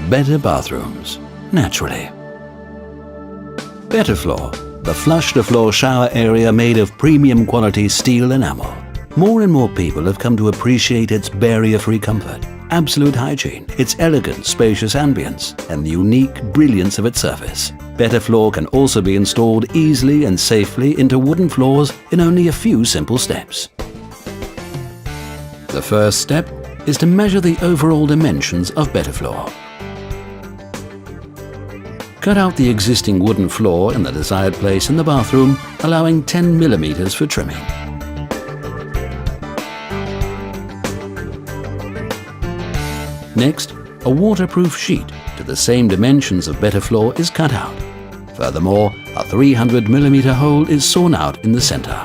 better bathrooms, naturally. Bette Floor, the flush-to-floor shower area made of premium quality steel enamel. More and more people have come to appreciate its barrier-free comfort, absolute hygiene, its elegant, spacious ambience, and the unique brilliance of its surface. Bette Floor can also be installed easily and safely into wooden floors in only a few simple steps. The first step is to measure the overall dimensions of Bette Floor. Cut out the existing wooden floor in the desired place in the bathroom, allowing 10 mm for trimming. Next, a waterproof sheet to the same dimensions of Bette Floor is cut out. Furthermore, a 300 mm hole is sawn out in the center.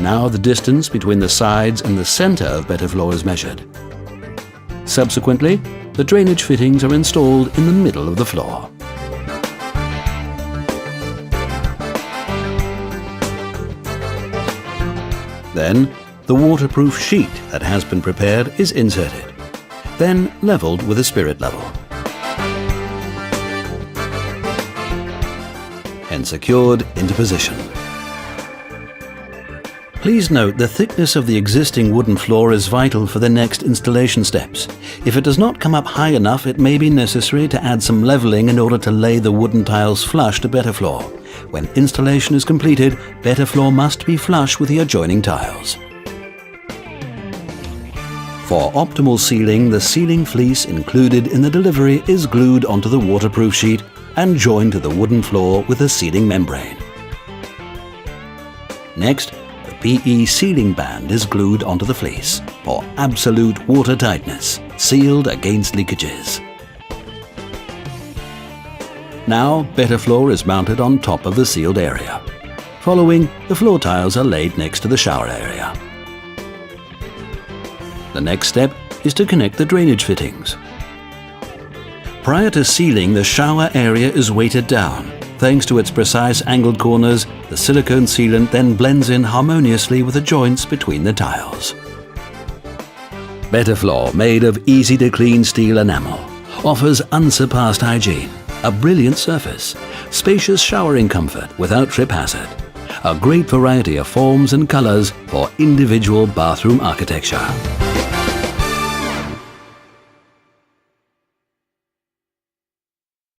Now the distance between the sides and the center of Bette Floor is measured. Subsequently, the drainage fittings are installed in the middle of the floor. Then, the waterproof sheet that has been prepared is inserted, then leveled with a spirit level, and secured into position. Please note the thickness of the existing wooden floor is vital for the next installation steps. If it does not come up high enough, it may be necessary to add some leveling in order to lay the wooden tiles flush to Bette Floor. When installation is completed, Bette Floor must be flush with the adjoining tiles. For optimal sealing, the sealing fleece included in the delivery is glued onto the waterproof sheet and joined to the wooden floor with a sealing membrane. Next, the PE sealing band is glued onto the fleece for absolute water tightness, sealed against leakages. Now, Bette Floor is mounted on top of the sealed area. Following, the floor tiles are laid next to the shower area. The next step is to connect the drainage fittings. Prior to sealing, the shower area is weighted down. Thanks to its precise angled corners, the silicone sealant then blends in harmoniously with the joints between the tiles. Bette Floor, made of easy-to-clean steel enamel, offers unsurpassed hygiene, a brilliant surface, spacious showering comfort without trip hazard, a great variety of forms and colors for individual bathroom architecture.